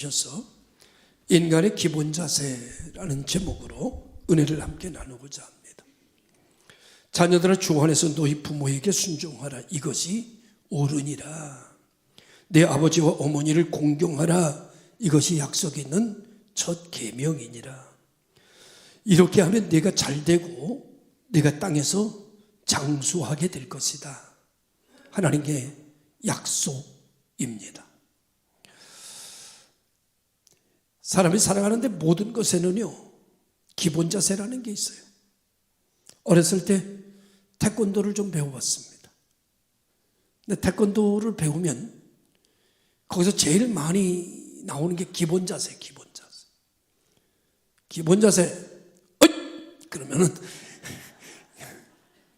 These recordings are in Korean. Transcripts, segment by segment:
셔서 인간의 기본 자세라는 제목으로 은혜를 함께 나누고자 합니다. 자녀들아 주 안에서 너희 부모에게 순종하라. 이것이 옳으니라. 내 아버지와 어머니를 공경하라. 이것이 약속 있는 첫 계명이니라. 이렇게 하면 내가 잘되고 내가 땅에서 장수하게 될 것이다. 하나님의 약속입니다. 사람이 살아가는데 모든 것에는요, 기본 자세라는 게 있어요. 어렸을 때 태권도를 좀 배워봤습니다. 근데 태권도를 배우면 거기서 제일 많이 나오는 게 기본 자세, 기본 자세. 기본 자세, 그러면은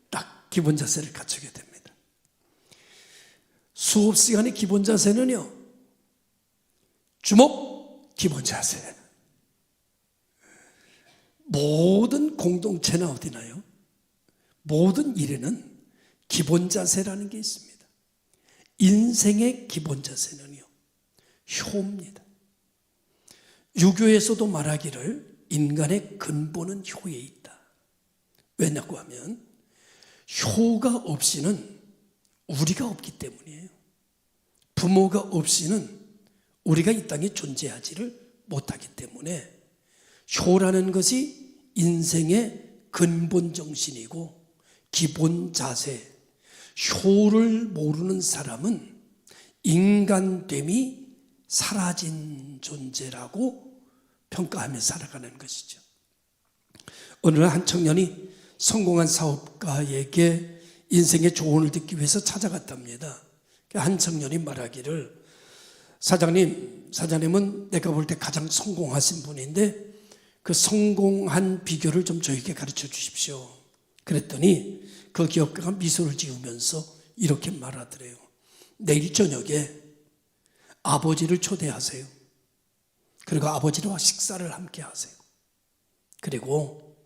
딱 기본 자세를 갖추게 됩니다. 수업 시간의 기본 자세는요, 주먹, 기본 자세. 모든 공동체나 어디나요? 모든 일에는 기본 자세라는 게 있습니다. 인생의 기본 자세는요, 효입니다. 유교에서도 말하기를 인간의 근본은 효에 있다. 왜냐고 하면 효가 없이는 우리가 없기 때문이에요. 부모가 없이는 우리가 이 땅에 존재하지를 못하기 때문에 효라는 것이 인생의 근본 정신이고 기본 자세, 효를 모르는 사람은 인간됨이 사라진 존재라고 평가하며 살아가는 것이죠. 어느 한 청년이 성공한 사업가에게 인생의 조언을 듣기 위해서 찾아갔답니다. 한 청년이 말하기를, 사장님은 내가 볼 때 가장 성공하신 분인데 그 성공한 비결을 좀 저에게 가르쳐 주십시오. 그랬더니 그 기업가가 미소를 지으면서 이렇게 말하더래요. 내일 저녁에 아버지를 초대하세요. 그리고 아버지와 식사를 함께 하세요. 그리고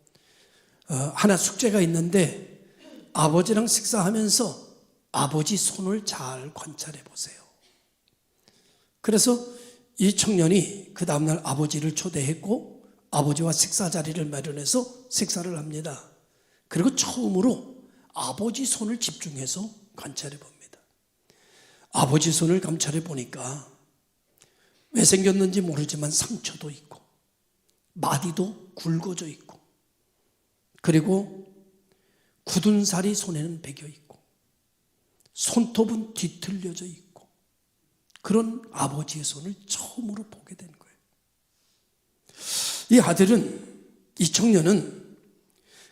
하나 숙제가 있는데 아버지랑 식사하면서 아버지 손을 잘 관찰해 보세요. 그래서 이 청년이 그 다음날 아버지를 초대했고 아버지와 식사 자리를 마련해서 식사를 합니다. 그리고 처음으로 아버지 손을 집중해서 관찰해 봅니다. 아버지 손을 관찰해 보니까 왜 생겼는지 모르지만 상처도 있고 마디도 굵어져 있고 그리고 굳은 살이 손에는 배겨 있고 손톱은 뒤틀려져 있고 그런 아버지의 손을 처음으로 보게 된 거예요. 이 청년은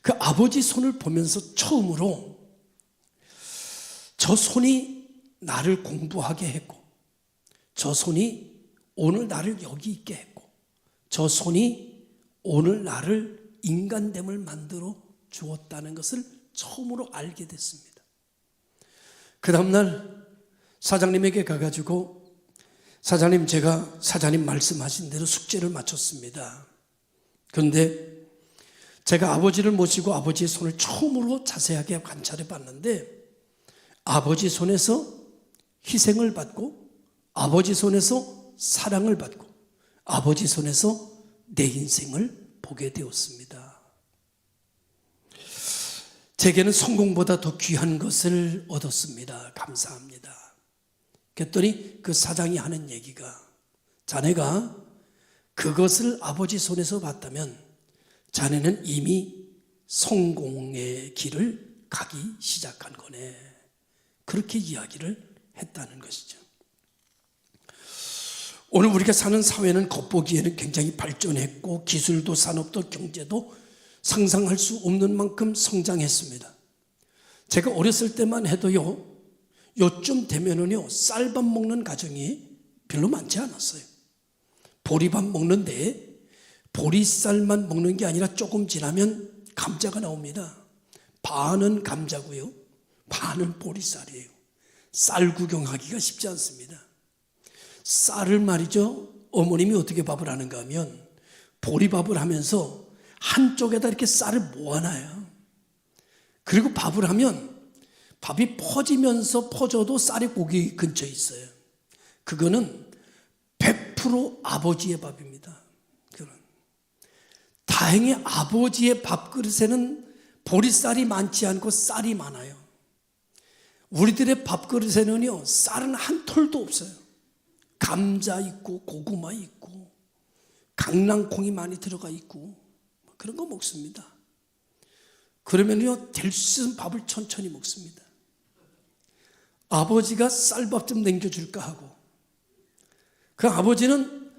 그 아버지 손을 보면서 처음으로 저 손이 나를 공부하게 했고 저 손이 오늘 나를 여기 있게 했고 저 손이 오늘 나를 인간됨을 만들어 주었다는 것을 처음으로 알게 됐습니다. 그 다음날 사장님에게 가가지고 사장님, 제가 사장님 말씀하신 대로 숙제를 마쳤습니다. 그런데 제가 아버지를 모시고 아버지의 손을 처음으로 자세하게 관찰해 봤는데 아버지 손에서 희생을 받고 아버지 손에서 사랑을 받고 아버지 손에서 내 인생을 보게 되었습니다. 제게는 성공보다 더 귀한 것을 얻었습니다. 감사합니다. 그랬더니 그 사장이 하는 얘기가, 자네가 그것을 아버지 손에서 봤다면 자네는 이미 성공의 길을 가기 시작한 거네. 그렇게 이야기를 했다는 것이죠. 오늘 우리가 사는 사회는 겉보기에는 굉장히 발전했고 기술도 산업도 경제도 상상할 수 없는 만큼 성장했습니다. 제가 어렸을 때만 해도요, 요쯤 되면은요, 쌀밥 먹는 가정이 별로 많지 않았어요. 보리밥 먹는데 보리쌀만 먹는 게 아니라 조금 지나면 감자가 나옵니다. 반은 감자고요, 반은 보리쌀이에요. 쌀 구경하기가 쉽지 않습니다. 쌀을 말이죠, 어머님이 어떻게 밥을 하는가 하면 보리밥을 하면서 한쪽에다 이렇게 쌀을 모아놔요. 그리고 밥을 하면 밥이 퍼지면서 퍼져도 쌀이 고기 근처에 있어요. 그거는 100% 100% 아버지의 밥입니다. 다행히 아버지의 밥그릇에는 보리쌀이 많지 않고 쌀이 많아요. 우리들의 밥그릇에는요, 쌀은 한 톨도 없어요. 감자 있고 고구마 있고 강낭콩이 많이 들어가 있고 그런 거 먹습니다. 그러면요, 될 수 있으면 밥을 천천히 먹습니다. 아버지가 쌀밥 좀 남겨줄까 하고, 그 아버지는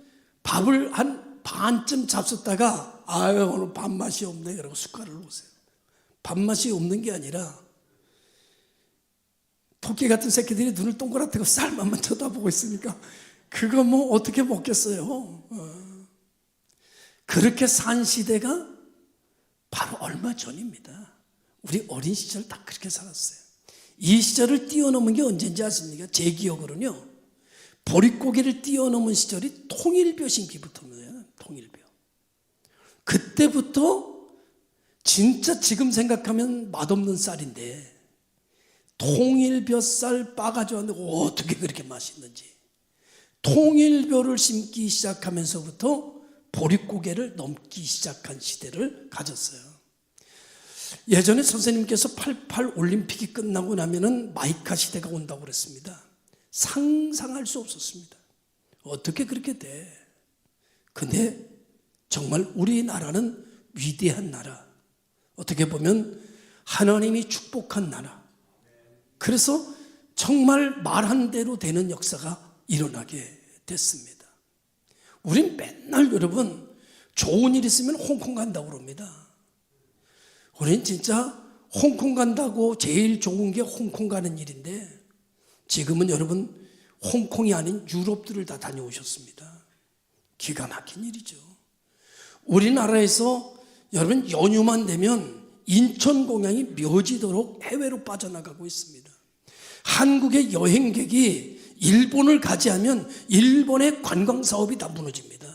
밥을 한 반쯤 잡숫다가 아유 오늘 밥맛이 없네 그러고 숟가락을 놓으세요. 밥맛이 없는 게 아니라 토끼 같은 새끼들이 눈을 동그랗다고 쌀맛만 쳐다보고 있으니까 그거 뭐 어떻게 먹겠어요. 그렇게 산 시대가 바로 얼마 전입니다. 우리 어린 시절 딱 그렇게 살았어요. 이 시절을 뛰어넘은 게 언제인지 아십니까? 제 기억으로는요, 보릿고개를 뛰어넘은 시절이 통일벼 심기부터입니다. 통일벼. 그때부터 진짜 지금 생각하면 맛없는 쌀인데 통일벼쌀 빠가지고 왔는데 어떻게 그렇게 맛있는지, 통일벼를 심기 시작하면서부터 보릿고개를 넘기 시작한 시대를 가졌어요. 예전에 선생님께서 88 올림픽이 끝나고 나면은 마이카 시대가 온다고 그랬습니다. 상상할 수 없었습니다. 어떻게 그렇게 돼? 근데 정말 우리나라는 위대한 나라, 어떻게 보면 하나님이 축복한 나라, 그래서 정말 말한 대로 되는 역사가 일어나게 됐습니다. 우린 맨날 여러분 좋은 일 있으면 홍콩 간다고 그럽니다. 우린 진짜 홍콩 간다고 제일 좋은 게 홍콩 가는 일인데, 지금은 여러분 홍콩이 아닌 유럽들을 다 다녀오셨습니다. 기가 막힌 일이죠. 우리나라에서 여러분 연휴만 되면 인천공항이 묘지도록 해외로 빠져나가고 있습니다. 한국의 여행객이 일본을 가지 않으면 일본의 관광사업이 다 무너집니다.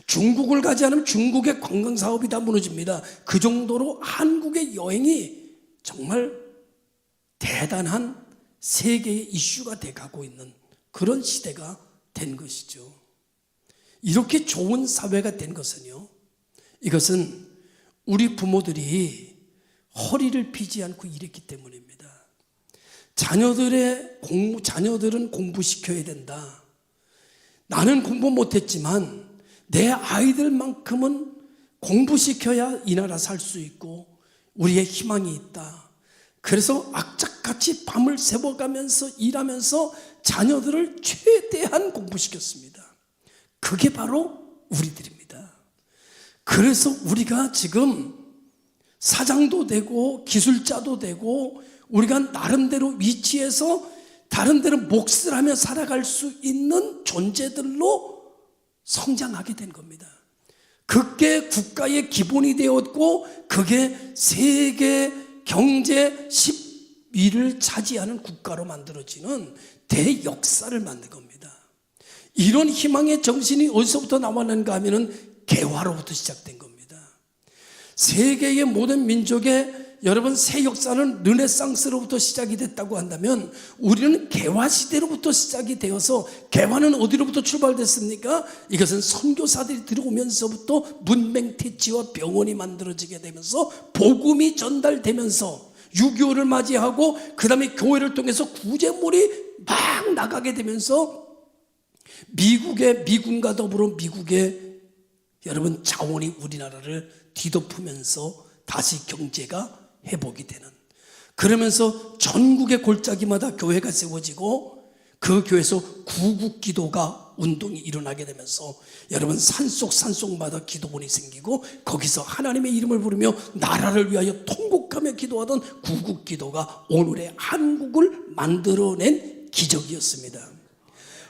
중국을 가지 않으면 중국의 관광사업이 다 무너집니다. 그 정도로 한국의 여행이 정말 대단한 세계의 이슈가 돼가고 있는 그런 시대가 된 것이죠. 이렇게 좋은 사회가 된 것은요, 이것은 우리 부모들이 허리를 펴지 않고 일했기 때문입니다. 자녀들은 공부시켜야 된다. 나는 공부 못했지만 내 아이들만큼은 공부시켜야 이 나라 살 수 있고 우리의 희망이 있다. 그래서 악착같이 밤을 새워가면서 일하면서 자녀들을 최대한 공부시켰습니다. 그게 바로 우리들입니다. 그래서 우리가 지금 사장도 되고 기술자도 되고 우리가 나름대로 위치해서 다른 데로 몫을 하며 살아갈 수 있는 존재들로 성장하게 된 겁니다. 그게 국가의 기본이 되었고 그게 세계 경제 10위를 차지하는 국가로 만들어지는 대역사를 만든 겁니다. 이런 희망의 정신이 어디서부터 나왔는가 하면은 개화로부터 시작된 겁니다. 세계의 모든 민족의 여러분 새 역사는 르네상스로부터 시작이 됐다고 한다면 우리는 개화 시대로부터 시작이 되어서, 개화는 어디로부터 출발됐습니까? 이것은 선교사들이 들어오면서부터 문맹 퇴치와 병원이 만들어지게 되면서 복음이 전달되면서 6.25를 맞이하고 그 다음에 교회를 통해서 구제물이 막 나가게 되면서 미군과 더불어 미국의 여러분 자원이 우리나라를 뒤덮으면서 다시 경제가 회복이 되는, 그러면서 전국의 골짜기마다 교회가 세워지고 그 교회에서 구국기도가 운동이 일어나게 되면서 여러분 산속마다 기도원이 생기고 거기서 하나님의 이름을 부르며 나라를 위하여 통곡하며 기도하던 구국기도가 오늘의 한국을 만들어낸 기적이었습니다.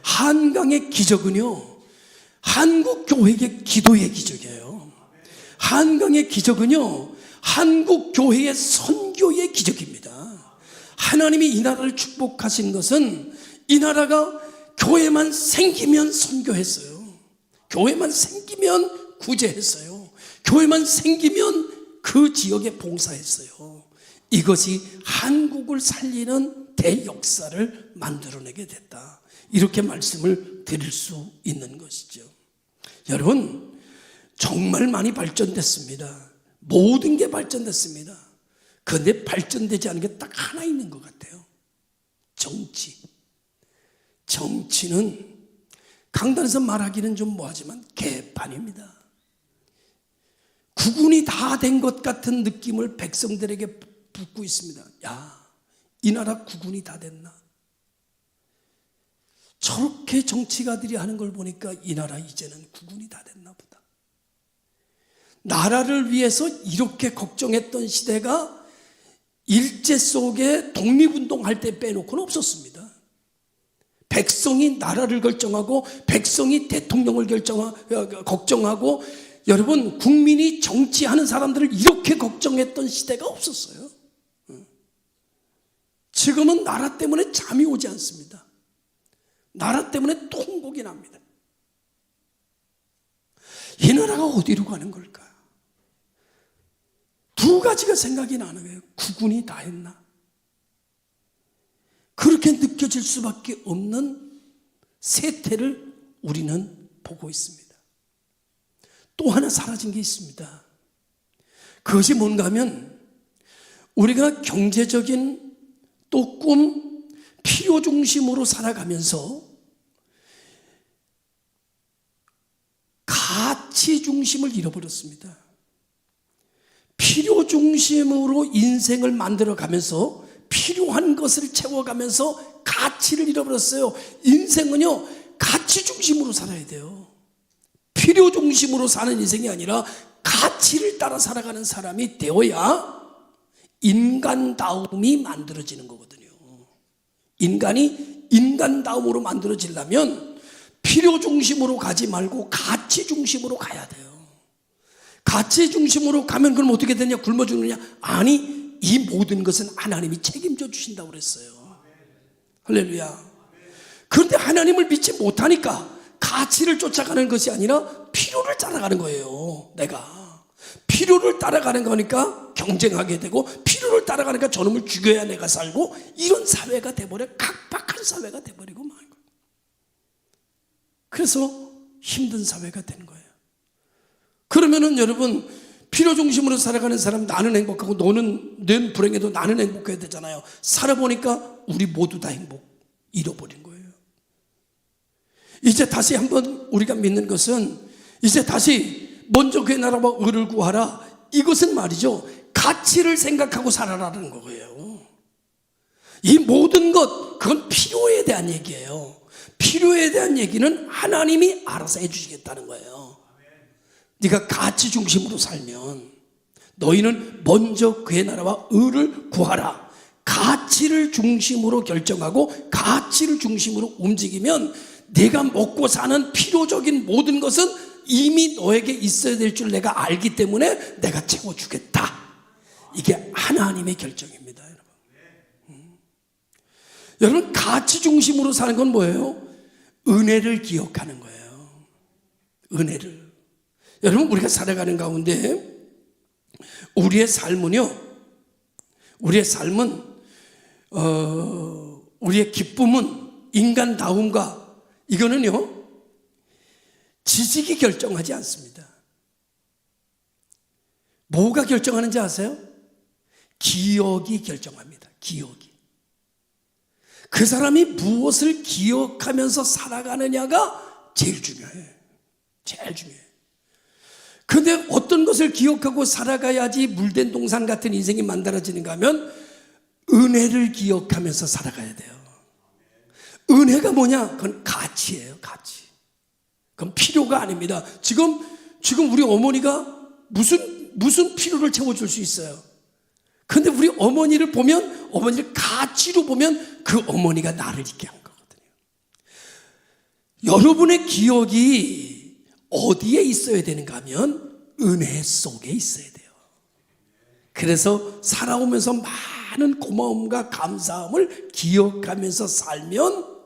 한강의 기적은요, 한국교회의 기도의 기적이에요. 한강의 기적은요, 한국교회의 선교의 기적입니다. 하나님이 이 나라를 축복하신 것은 이 나라가 교회만 생기면 선교했어요. 교회만 생기면 구제했어요. 교회만 생기면 그 지역에 봉사했어요. 이것이 한국을 살리는 대역사를 만들어내게 됐다. 이렇게 말씀을 드릴 수 있는 것이죠. 여러분, 정말 많이 발전됐습니다. 모든 게 발전됐습니다. 그런데 발전되지 않은 게 딱 하나 있는 것 같아요. 정치. 정치는 강단에서 말하기는 좀 뭐하지만 개판입니다. 구군이 다 된 것 같은 느낌을 백성들에게 붓고 있습니다. 야, 이 나라 구군이 다 됐나? 저렇게 정치가들이 하는 걸 보니까 이 나라 이제는 구군이 다 됐나 보다. 나라를 위해서 이렇게 걱정했던 시대가 일제 속에 독립운동할 때 빼놓고는 없었습니다. 백성이 나라를 결정하고 백성이 대통령을 걱정하고 여러분, 국민이 정치하는 사람들을 이렇게 걱정했던 시대가 없었어요. 지금은 나라 때문에 잠이 오지 않습니다. 나라 때문에 통곡이 납니다. 이 나라가 어디로 가는 걸까? 두 가지가 생각이 나는 거예요. 구군이 다 했나? 그렇게 느껴질 수밖에 없는 세태를 우리는 보고 있습니다. 또 하나 사라진 게 있습니다. 그것이 뭔가 하면 우리가 경제적인 또 꿈, 필요 중심으로 살아가면서 가치 중심을 잃어버렸습니다. 필요 중심으로 인생을 만들어가면서 필요한 것을 채워가면서 가치를 잃어버렸어요. 인생은요, 가치 중심으로 살아야 돼요. 필요 중심으로 사는 인생이 아니라 가치를 따라 살아가는 사람이 되어야 인간다움이 만들어지는 거거든요. 인간이 인간다움으로 만들어지려면 필요 중심으로 가지 말고 가치 중심으로 가야 돼요. 가치 중심으로 가면 그럼 어떻게 되냐? 굶어 죽느냐? 아니, 이 모든 것은 하나님이 책임져 주신다고 그랬어요. 할렐루야. 그런데 하나님을 믿지 못하니까 가치를 쫓아가는 것이 아니라 필요를 따라가는 거예요. 내가 필요를 따라가는 거니까 경쟁하게 되고, 필요를 따라가니까 저놈을 죽여야 내가 살고, 이런 사회가 돼버려. 각박한 사회가 돼버리고 말 거예요. 그래서 힘든 사회가 되는 거예요. 그러면은 여러분, 필요 중심으로 살아가는 사람, 나는 행복하고 너는 내 불행해도 나는 행복해야 되잖아요. 살아보니까 우리 모두 다 행복 잃어버린 거예요. 이제 다시 한번 우리가 믿는 것은, 이제 다시 먼저 그의 나라와 의를 구하라. 이것은 말이죠, 가치를 생각하고 살아라는 거예요. 이 모든 것, 그건 필요에 대한 얘기예요. 필요에 대한 얘기는 하나님이 알아서 해주시겠다는 거예요. 네가 가치 중심으로 살면, 너희는 먼저 그의 나라와 의를 구하라. 가치를 중심으로 결정하고 가치를 중심으로 움직이면 내가 먹고 사는 필요적인 모든 것은 이미 너에게 있어야 될 줄 내가 알기 때문에 내가 채워주겠다. 이게 하나님의 결정입니다, 여러분. 여러분, 가치 중심으로 사는 건 뭐예요? 은혜를 기억하는 거예요. 은혜를. 여러분, 우리가 살아가는 가운데 우리의 삶은요, 우리의 삶은 우리의 기쁨은 인간다움과, 이거는요, 지식이 결정하지 않습니다. 뭐가 결정하는지 아세요? 기억이 결정합니다. 기억이. 그 사람이 무엇을 기억하면서 살아가느냐가 제일 중요해요. 제일 중요해요. 그런데 어떤 것을 기억하고 살아가야지 물된 동산 같은 인생이 만들어지는가 하면 은혜를 기억하면서 살아가야 돼요. 은혜가 뭐냐? 그건 가치예요, 가치. 그건 필요가 아닙니다. 지금 우리 어머니가 무슨 필요를 채워줄 수 있어요? 그런데 우리 어머니를 보면, 어머니를 가치로 보면 그 어머니가 나를 있게 한 거거든요. 여러분의 기억이 어디에 있어야 되는가 하면 은혜 속에 있어야 돼요. 그래서 살아오면서 많은 고마움과 감사함을 기억하면서 살면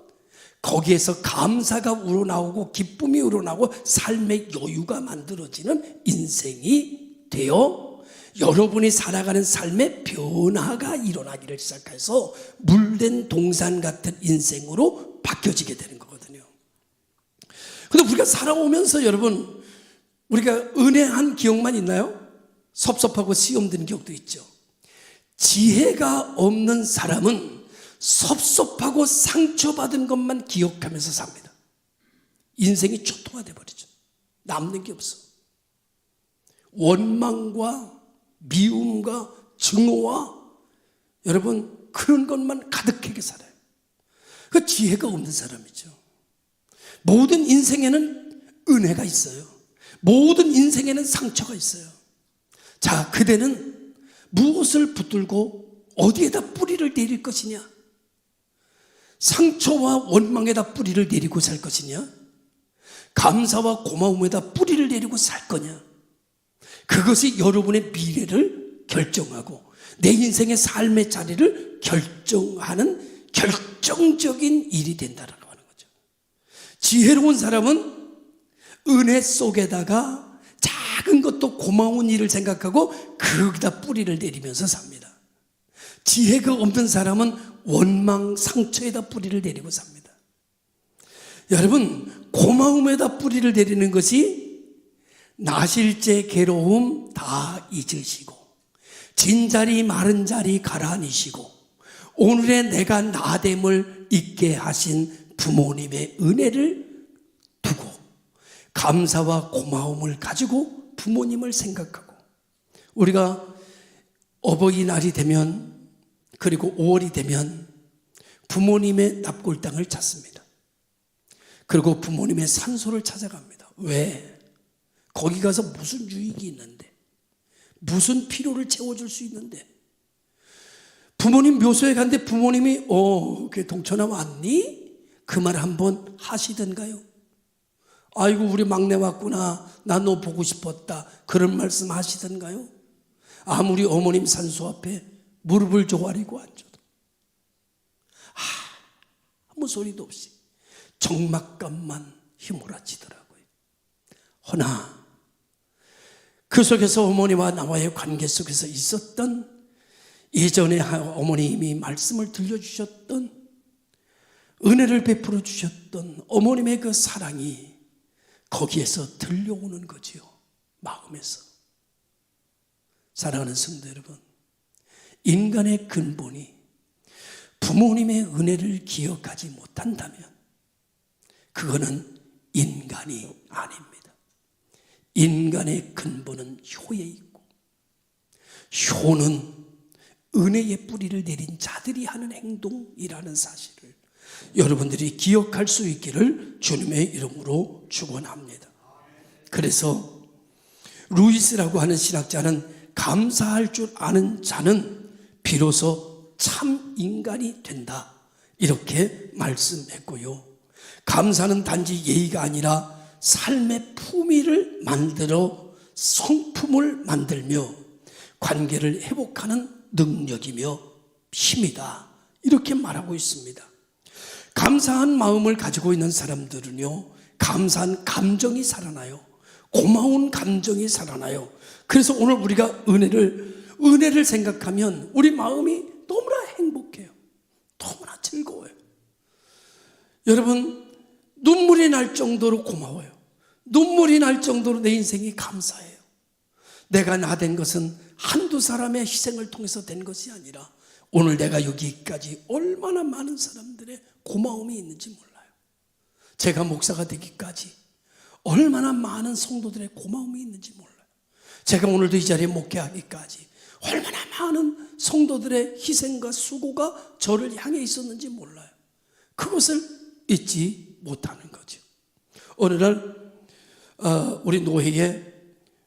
거기에서 감사가 우러나오고 기쁨이 우러나오고 삶의 여유가 만들어지는 인생이 되어 여러분이 살아가는 삶의 변화가 일어나기를 시작해서 물된 동산 같은 인생으로 바뀌어지게 되는 거거든요. 근데 우리가 살아오면서 여러분, 우리가 은혜한 기억만 있나요? 섭섭하고 시험된 기억도 있죠. 지혜가 없는 사람은 섭섭하고 상처받은 것만 기억하면서 삽니다. 인생이 초토화돼 버리죠. 남는 게 없어. 원망과 미움과 증오와 여러분 그런 것만 가득하게 살아요. 그 지혜가 없는 사람이죠. 모든 인생에는 은혜가 있어요. 모든 인생에는 상처가 있어요. 자, 그대는 무엇을 붙들고 어디에다 뿌리를 내릴 것이냐? 상처와 원망에다 뿌리를 내리고 살 것이냐? 감사와 고마움에다 뿌리를 내리고 살 거냐? 그것이 여러분의 미래를 결정하고 내 인생의 삶의 자리를 결정하는 결정적인 일이 된다라고 하는 거죠. 지혜로운 사람은 은혜 속에다가 작은 것도 고마운 일을 생각하고 거기다 뿌리를 내리면서 삽니다. 지혜가 없는 사람은 원망, 상처에다 뿌리를 내리고 삽니다. 여러분, 고마움에다 뿌리를 내리는 것이 나실제 괴로움 다 잊으시고 진자리 마른 자리 가라앉으시고 오늘의 내가 나됨을 잊게 하신 부모님의 은혜를 두고 감사와 고마움을 가지고 부모님을 생각하고 우리가 어버이날이 되면 그리고 5월이 되면 부모님의 납골당을 찾습니다. 그리고 부모님의 산소를 찾아갑니다. 왜? 거기 가서 무슨 유익이 있는데 무슨 필요를 채워줄 수 있는데 부모님 묘소에 갔는데 부모님이 그래 동천아 왔니? 그 말 한번 하시던가요? 아이고 우리 막내 왔구나 나 너 보고 싶었다 그런 말씀 하시던가요? 아무리 어머님 산소 앞에 무릎을 조아리고 앉아도 아무 소리도 없이 적막감만 휘몰아치더라고요. 허나 그 속에서 어머니와 나와의 관계 속에서 있었던 예전에 어머님이 말씀을 들려주셨던 은혜를 베풀어 주셨던 어머님의 그 사랑이 거기에서 들려오는 거지요. 마음에서. 사랑하는 성도 여러분, 인간의 근본이 부모님의 은혜를 기억하지 못한다면 그거는 인간이 아닙니다. 인간의 근본은 효에 있고 효는 은혜의 뿌리를 내린 자들이 하는 행동이라는 사실을 여러분들이 기억할 수 있기를 주님의 이름으로 축원합니다. 그래서 루이스라고 하는 신학자는 감사할 줄 아는 자는 비로소 참 인간이 된다 이렇게 말씀했고요. 감사는 단지 예의가 아니라 삶의 품위를 만들어 성품을 만들며 관계를 회복하는 능력이며 힘이다 이렇게 말하고 있습니다. 감사한 마음을 가지고 있는 사람들은요 감사한 감정이 살아나요. 고마운 감정이 살아나요. 그래서 오늘 우리가 은혜를 생각하면 우리 마음이 너무나 행복해요. 너무나 즐거워요. 여러분 눈물이 날 정도로 고마워요. 눈물이 날 정도로 내 인생이 감사해요. 내가 나된 것은 한두 사람의 희생을 통해서 된 것이 아니라 오늘 내가 여기까지 얼마나 많은 사람들의 고마움이 있는지 몰라요. 제가 목사가 되기까지 얼마나 많은 성도들의 고마움이 있는지 몰라요. 제가 오늘도 이 자리에 목회하기까지 얼마나 많은 성도들의 희생과 수고가 저를 향해 있었는지 몰라요. 그것을 잊지 못하는 거죠. 어느 날 우리 노회에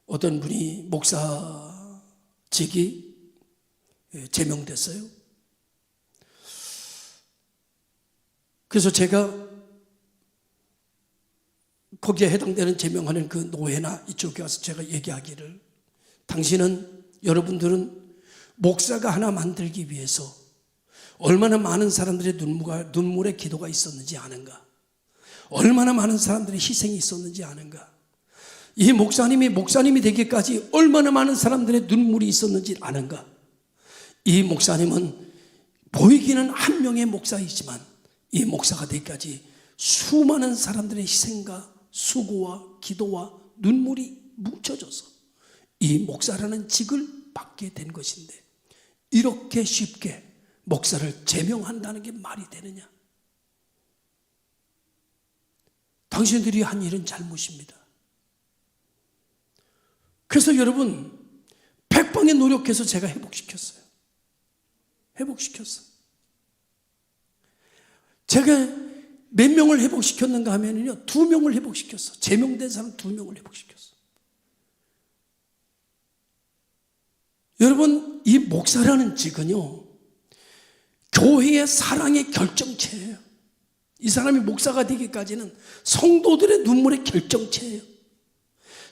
어떤 분이 목사직이 제명됐어요. 그래서 제가 거기에 해당되는 제명하는 그 노회나 이쪽에 와서 제가 얘기하기를 여러분들은 목사가 하나 만들기 위해서 얼마나 많은 사람들의 눈물의 기도가 있었는지 아는가? 얼마나 많은 사람들의 희생이 있었는지 아는가? 이 목사님이 되기까지 얼마나 많은 사람들의 눈물이 있었는지 아는가? 이 목사님은 보이기는 한 명의 목사이지만 이 목사가 되기까지 수많은 사람들의 희생과 수고와 기도와 눈물이 뭉쳐져서 이 목사라는 직을 받게 된 것인데, 이렇게 쉽게 목사를 제명한다는 게 말이 되느냐? 당신들이 한 일은 잘못입니다. 그래서 여러분, 백방에 노력해서 제가 회복시켰어요. 제가 몇 명을 회복시켰는가 하면요, 2명을 회복시켰어. 제명된 사람 2명을 회복시켰어. 여러분, 이 목사라는 직은요, 교회의 사랑의 결정체예요. 이 사람이 목사가 되기까지는 성도들의 눈물의 결정체예요.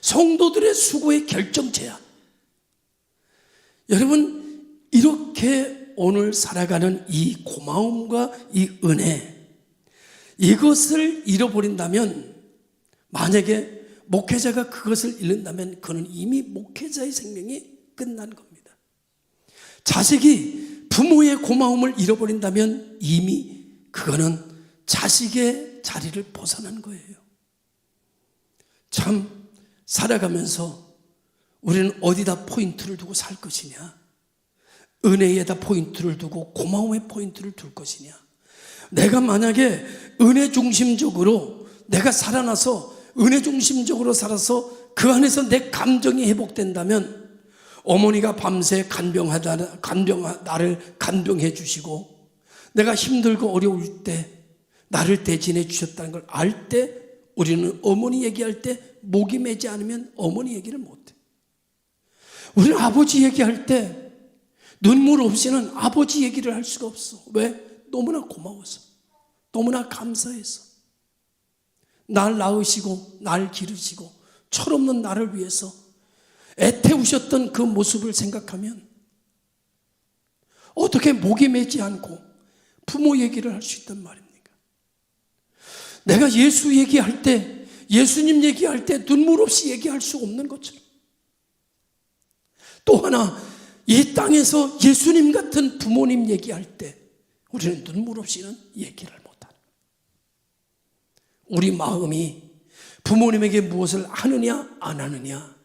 성도들의 수고의 결정체야. 여러분, 이렇게 오늘 살아가는 이 고마움과 이 은혜, 이것을 잃어버린다면, 만약에 목회자가 그것을 잃는다면 그는 이미 목회자의 생명이 끝난 겁니다. 자식이 부모의 고마움을 잃어버린다면 이미 그거는 자식의 자리를 벗어난 거예요. 참, 살아가면서 우리는 어디다 포인트를 두고 살 것이냐? 은혜에다 포인트를 두고 고마움에 포인트를 둘 것이냐? 내가 만약에 은혜 중심적으로 내가 살아나서 은혜 중심적으로 살아서 그 안에서 내 감정이 회복된다면, 어머니가 밤새 나를 간병해 주시고, 내가 힘들고 어려울 때 나를 대신해 주셨다는 걸 알 때, 우리는 어머니 얘기할 때 목이 매지 않으면 어머니 얘기를 못해. 우리는 아버지 얘기할 때 눈물 없이는 아버지 얘기를 할 수가 없어. 왜? 너무나 고마워서, 너무나 감사해서. 날 낳으시고 날 기르시고 철없는 나를 위해서 애태우셨던 그 모습을 생각하면 어떻게 목이 매지 않고 부모 얘기를 할 수 있단 말입니까? 내가 예수 얘기할 때, 예수님 얘기할 때 눈물 없이 얘기할 수 없는 것처럼, 또 하나, 이 땅에서 예수님 같은 부모님 얘기할 때 우리는 눈물 없이는 얘기를 못하는, 우리 마음이 부모님에게 무엇을 하느냐 안 하느냐,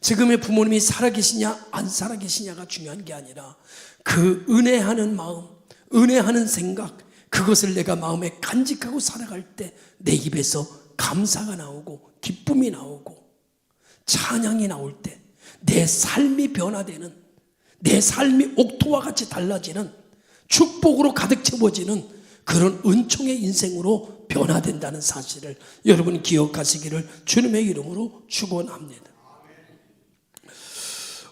지금의 부모님이 살아계시냐 안 살아계시냐가 중요한 게 아니라 그 은혜하는 마음, 은혜하는 생각, 그것을 내가 마음에 간직하고 살아갈 때 내 입에서 감사가 나오고 기쁨이 나오고 찬양이 나올 때 내 삶이 변화되는, 내 삶이 옥토와 같이 달라지는, 축복으로 가득 채워지는 그런 은총의 인생으로 변화된다는 사실을 여러분이 기억하시기를 주님의 이름으로 축원합니다.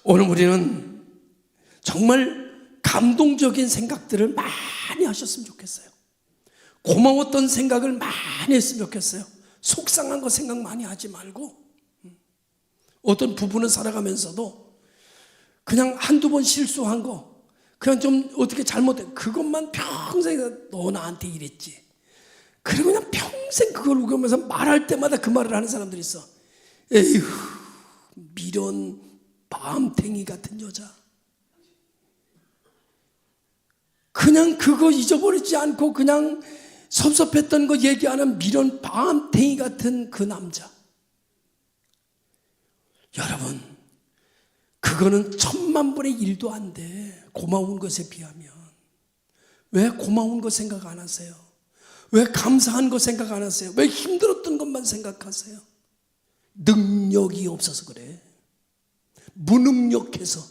오늘 우리는 정말 감동적인 생각들을 많이 하셨으면 좋겠어요. 고마웠던 생각을 많이 했으면 좋겠어요. 속상한 거 생각 많이 하지 말고, 어떤 부부는 살아가면서도 그냥 한두 번 실수한 거, 그냥 좀 어떻게 잘못된 그것만 평생 너 나한테 이랬지, 그리고 그냥 평생 그걸 우겨면서 말할 때마다 그 말을 하는 사람들이 있어. 에휴, 미련 밤탱이 같은 여자. 그냥 그거 잊어버리지 않고 그냥 섭섭했던 거 얘기하는 미련 밤탱이 같은 그 남자. 여러분, 그거는 10,000,000분의 1도 안 돼. 고마운 것에 비하면. 왜 고마운 거 생각 안 하세요? 왜 감사한 거 생각 안 하세요? 왜 힘들었던 것만 생각하세요? 능력이 없어서 그래. 무능력해서.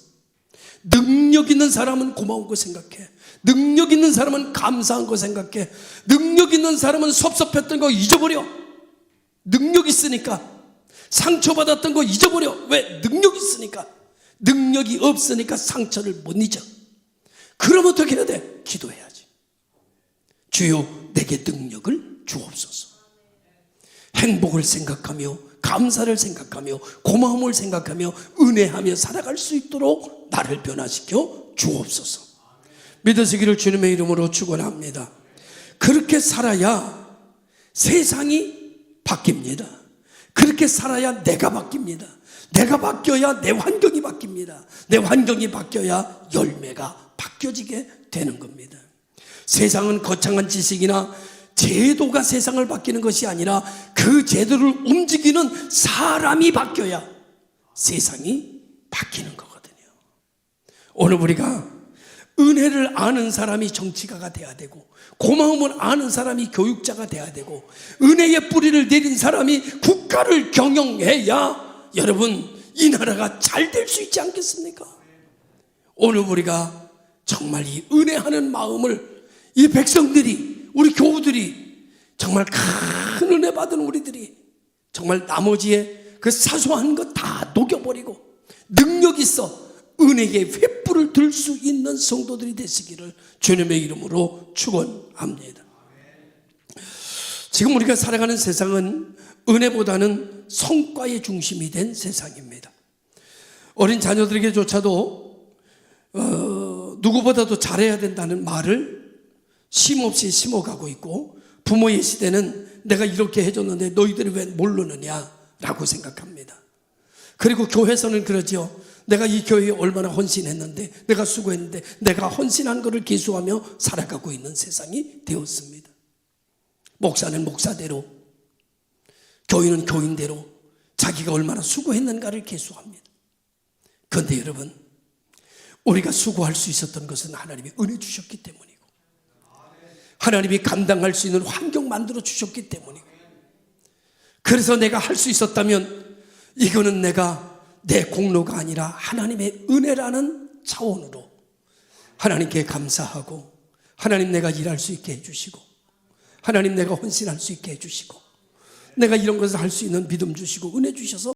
능력 있는 사람은 고마운 거 생각해. 능력 있는 사람은 감사한 거 생각해. 능력 있는 사람은 섭섭했던 거 잊어버려. 능력 있으니까. 상처받았던 거 잊어버려. 왜? 능력 있으니까. 능력이 없으니까 상처를 못 잊어. 그럼 어떻게 해야 돼? 기도해야지. 주여, 내게 능력을 주옵소서. 행복을 생각하며 감사를 생각하며 고마움을 생각하며 은혜하며 살아갈 수 있도록 나를 변화시켜 주옵소서. 믿으시기를 주님의 이름으로 축원합니다. 그렇게 살아야 세상이 바뀝니다. 그렇게 살아야 내가 바뀝니다. 내가 바뀌어야 내 환경이 바뀝니다. 내 환경이 바뀌어야 열매가 바뀌어지게 되는 겁니다. 세상은 거창한 지식이나 제도가 세상을 바뀌는 것이 아니라 그 제도를 움직이는 사람이 바뀌어야 세상이 바뀌는 거거든요. 오늘 우리가 은혜를 아는 사람이 정치가가 돼야 되고, 고마움을 아는 사람이 교육자가 돼야 되고, 은혜의 뿌리를 내린 사람이 국가를 경영해야 여러분 이 나라가 잘 될 수 있지 않겠습니까? 오늘 우리가 정말 이 은혜하는 마음을, 이 백성들이, 우리 교우들이, 정말 큰 은혜 받은 우리들이 정말 나머지의 그 사소한 것 다 녹여버리고 능력 있어 은혜의 횃불을 들 수 있는 성도들이 되시기를 주님의 이름으로 축원합니다. 지금 우리가 살아가는 세상은 은혜보다는 성과의 중심이 된 세상입니다. 어린 자녀들에게조차도 누구보다도 잘해야 된다는 말을 쉼없이 심어가고 있고, 부모의 시대는 내가 이렇게 해줬는데 너희들이 왜 모르느냐라고 생각합니다. 그리고 교회에서는 그러죠. 내가 이 교회에 얼마나 헌신했는데, 내가 수고했는데, 내가 헌신한 것을 계수하며 살아가고 있는 세상이 되었습니다. 목사는 목사대로, 교인은 교인대로 자기가 얼마나 수고했는가를 계수합니다. 그런데 여러분, 우리가 수고할 수 있었던 것은 하나님이 은혜 주셨기 때문이고, 하나님이 감당할 수 있는 환경 만들어 주셨기 때문이고, 그래서 내가 할 수 있었다면 이거는 내가 내 공로가 아니라 하나님의 은혜라는 차원으로 하나님께 감사하고, 하나님 내가 일할 수 있게 해주시고, 하나님 내가 헌신할 수 있게 해주시고, 내가 이런 것을 할 수 있는 믿음 주시고 은혜 주셔서